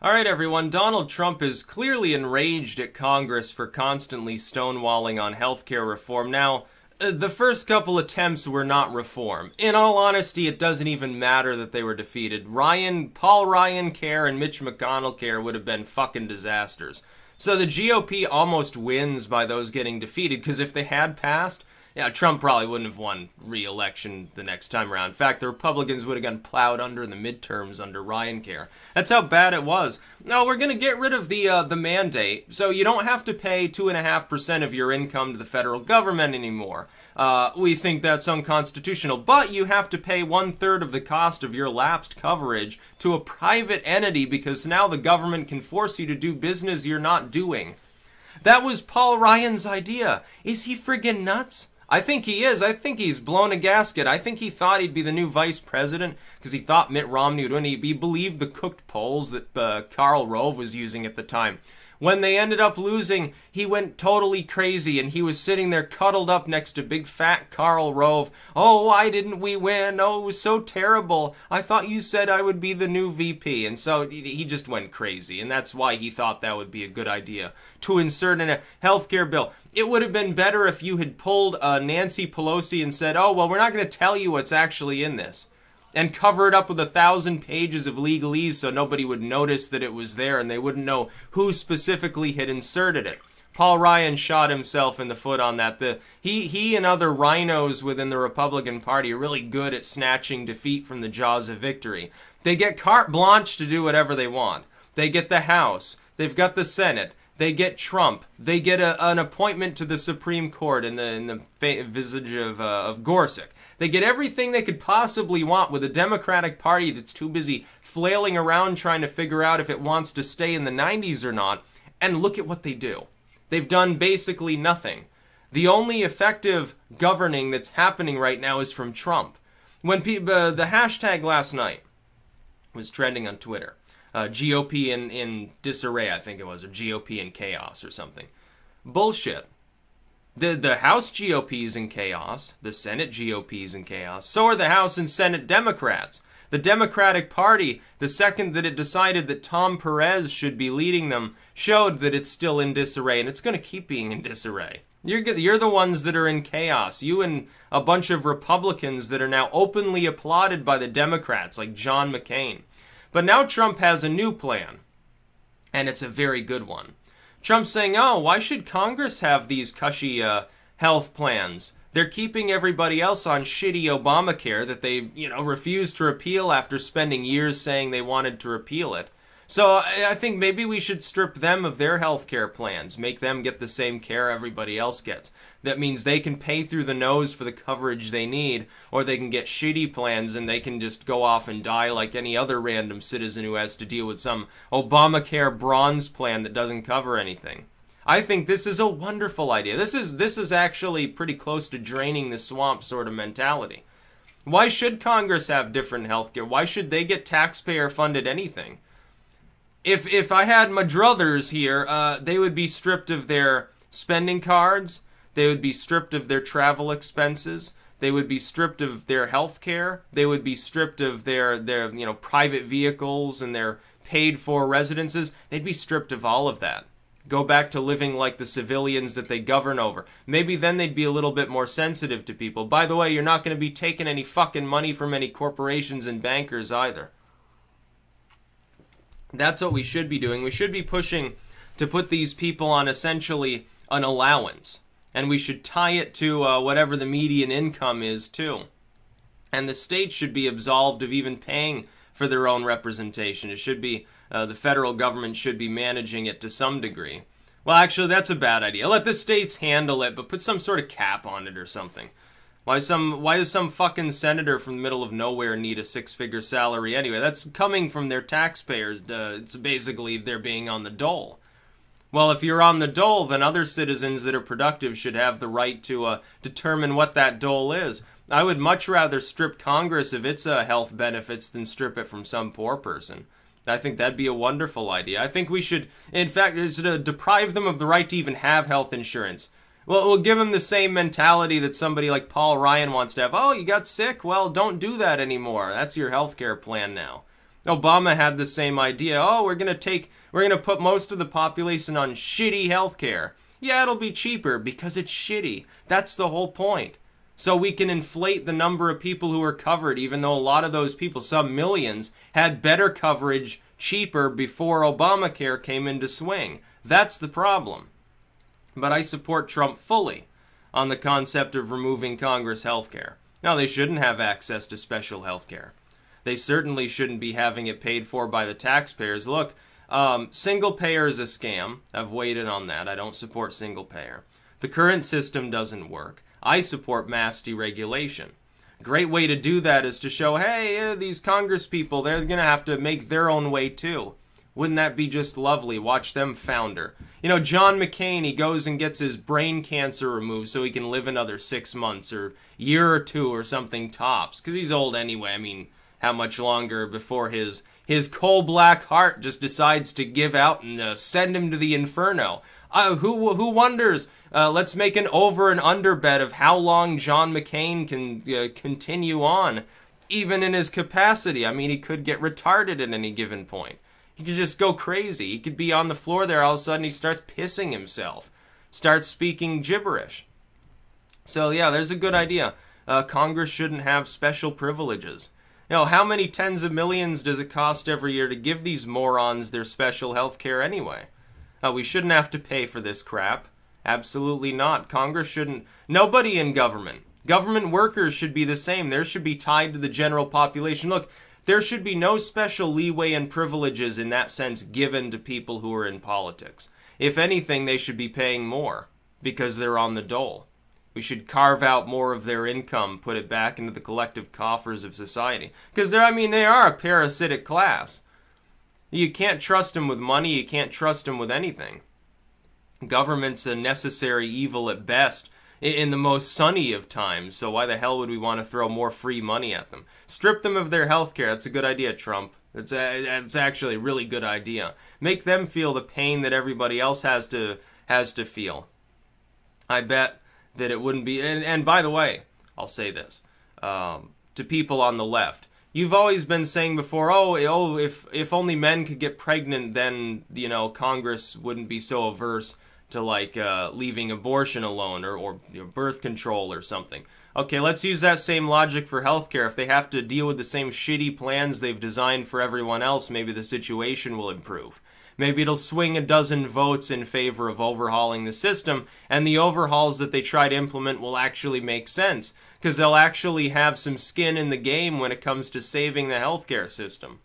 All right, everyone. Donald Trump is clearly enraged at Congress for constantly stonewalling on healthcare reform. Now, the first couple attempts were not reform. In all honesty, it doesn't even matter that they were defeated. Paul Ryan care and Mitch McConnell care would have been fucking disasters. So the GOP almost wins by those getting defeated, because if they had passed, yeah, Trump probably wouldn't have won re-election the next time around. In fact, the Republicans would have gotten plowed under in the midterms under Ryan care. That's how bad it was. No, we're going to get rid of the mandate, so you don't have to pay 2.5% of your income to the federal government anymore. We think that's unconstitutional, but you have to pay 1/3 of the cost of your lapsed coverage to a private entity because now the government can force you to do business you're not doing. That was Paul Ryan's idea. Is he friggin' nuts? I think he is. I think he's blown a gasket. I think he thought he'd be the new vice president because he thought Mitt Romney would win. He believed the cooked polls that Karl Rove was using at the time. When they ended up losing, he went totally crazy, and he was sitting there cuddled up next to big fat Karl Rove. Oh, why didn't we win? Oh, it was so terrible. I thought you said I would be the new VP. And so he just went crazy, and that's why he thought that would be a good idea, to insert in a healthcare bill. It would have been better if you had pulled Nancy Pelosi and said, oh, well, we're not going to tell you what's actually in this, and cover it up with 1,000 pages of legalese so nobody would notice that it was there and they wouldn't know who specifically had inserted it. Paul Ryan shot himself in the foot on that. He and other rhinos within the Republican Party are really good at snatching defeat from the jaws of victory. They get carte blanche to do whatever they want. They get the House. They've got the Senate. They get Trump. They get an appointment to the Supreme Court in the visage of Gorsuch. They get everything they could possibly want with a Democratic Party that's too busy flailing around trying to figure out if it wants to stay in the 90s or not. And look at what they do. They've done basically nothing. The only effective governing that's happening right now is from Trump. When the hashtag last night was trending on Twitter, GOP in disarray, I think it was, or GOP in chaos or something. Bullshit. The House GOP is in chaos. The Senate GOP is in chaos. So are the House and Senate Democrats. The Democratic Party, the second that it decided that Tom Perez should be leading them, showed that it's still in disarray, and it's going to keep being in disarray. You're the ones that are in chaos. You and a bunch of Republicans that are now openly applauded by the Democrats, like John McCain. But now Trump has a new plan, and it's a very good one. Trump's saying, oh, why should Congress have these cushy health plans? They're keeping everybody else on shitty Obamacare that they, refused to repeal after spending years saying they wanted to repeal it. So I think maybe we should strip them of their health care plans, make them get the same care everybody else gets. That means they can pay through the nose for the coverage they need, or they can get shitty plans and they can just go off and die like any other random citizen who has to deal with some Obamacare bronze plan that doesn't cover anything. I think this is a wonderful idea. This is actually pretty close to draining the swamp sort of mentality. Why should Congress have different health care? Why should they get taxpayer funded anything? If I had my druthers here, they would be stripped of their spending cards, they would be stripped of their travel expenses, they would be stripped of their health care, they would be stripped of their private vehicles and their paid-for residences. They'd be stripped of all of that. Go back to living like the civilians that they govern over. Maybe then they'd be a little bit more sensitive to people. By the way, you're not going to be taking any fucking money from any corporations and bankers either. That's what we should be doing. We should be pushing to put these people on essentially an allowance. And we should tie it to whatever the median income is too. And the state should be absolved of even paying for their own representation. It should be, the federal government should be managing it to some degree. Well, actually, that's a bad idea. Let the states handle it, but put some sort of cap on it or something. Why does some fucking senator from the middle of nowhere need a six-figure salary anyway? That's coming from their taxpayers. It's basically they're being on the dole. Well, if you're on the dole, then other citizens that are productive should have the right to determine what that dole is. I would much rather strip Congress of its health benefits than strip it from some poor person. I think that'd be a wonderful idea. I think we should, in fact, deprive them of the right to even have health insurance. Well, we'll give them the same mentality that somebody like Paul Ryan wants to have. Oh, you got sick? Well, don't do that anymore. That's your healthcare plan now. Obama had the same idea. Oh, we're going to put most of the population on shitty healthcare. Yeah, it'll be cheaper because it's shitty. That's the whole point. So we can inflate the number of people who are covered, even though a lot of those people, some millions, had better coverage cheaper before Obamacare came into swing. That's the problem. But I support Trump fully on the concept of removing Congress health care. Now, they shouldn't have access to special health care. They certainly shouldn't be having it paid for by the taxpayers. Look, single payer is a scam. I've weighed in on that. I don't support single payer. The current system doesn't work. I support mass deregulation. A great way to do that is to show, hey, these Congress people, they're going to have to make their own way too. Wouldn't that be just lovely? Watch them founder. You know, John McCain, he goes and gets his brain cancer removed so he can live another 6 months or year or two or something tops. Because he's old anyway. I mean, how much longer before his coal black heart just decides to give out and send him to the inferno? Who wonders? Let's make an over and under bet of how long John McCain can continue on, even in his capacity. I mean, he could get retarded at any given point. He could just go crazy. He could be on the floor there, all of a sudden he starts pissing himself, starts speaking gibberish. So yeah, there's a good idea. Congress shouldn't have special privileges. You know, how many tens of millions does it cost every year to give these morons their special health care anyway? We shouldn't have to pay for this crap. Absolutely not. Congress shouldn't. Nobody in government. Government workers should be the same. Theirs should be tied to the general population. Look, there should be no special leeway and privileges in that sense given to people who are in politics. If anything, they should be paying more because they're on the dole. We should carve out more of their income, put it back into the collective coffers of society. Because they are a parasitic class. You can't trust them with money. You can't trust them with anything. Government's a necessary evil at best in the most sunny of times, so why the hell would we want to throw more free money at them? Strip them of their health care. That's a good idea, Trump. That's actually a really good idea. Make them feel the pain that everybody else has to feel. I bet that it wouldn't be... And by the way, I'll say this to people on the left. You've always been saying before, oh, if only men could get pregnant, then, you know, Congress wouldn't be so averse to, like, leaving abortion alone or you know, birth control or something. Okay, let's use that same logic for healthcare. If they have to deal with the same shitty plans they've designed for everyone else, maybe the situation will improve. Maybe it'll swing a dozen votes in favor of overhauling the system, and the overhauls that they try to implement will actually make sense, because they'll actually have some skin in the game when it comes to saving the healthcare system.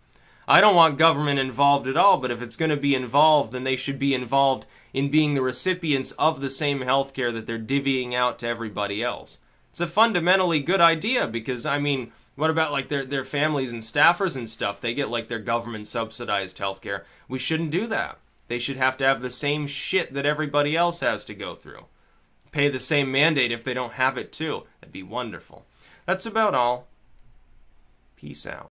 I don't want government involved at all, but if it's going to be involved, then they should be involved in being the recipients of the same healthcare that they're divvying out to everybody else. It's a fundamentally good idea because, I mean, what about like their families and staffers and stuff? They get like their government subsidized healthcare. We shouldn't do that. They should have to have the same shit that everybody else has to go through. Pay the same mandate if they don't have it too. That'd be wonderful. That's about all. Peace out.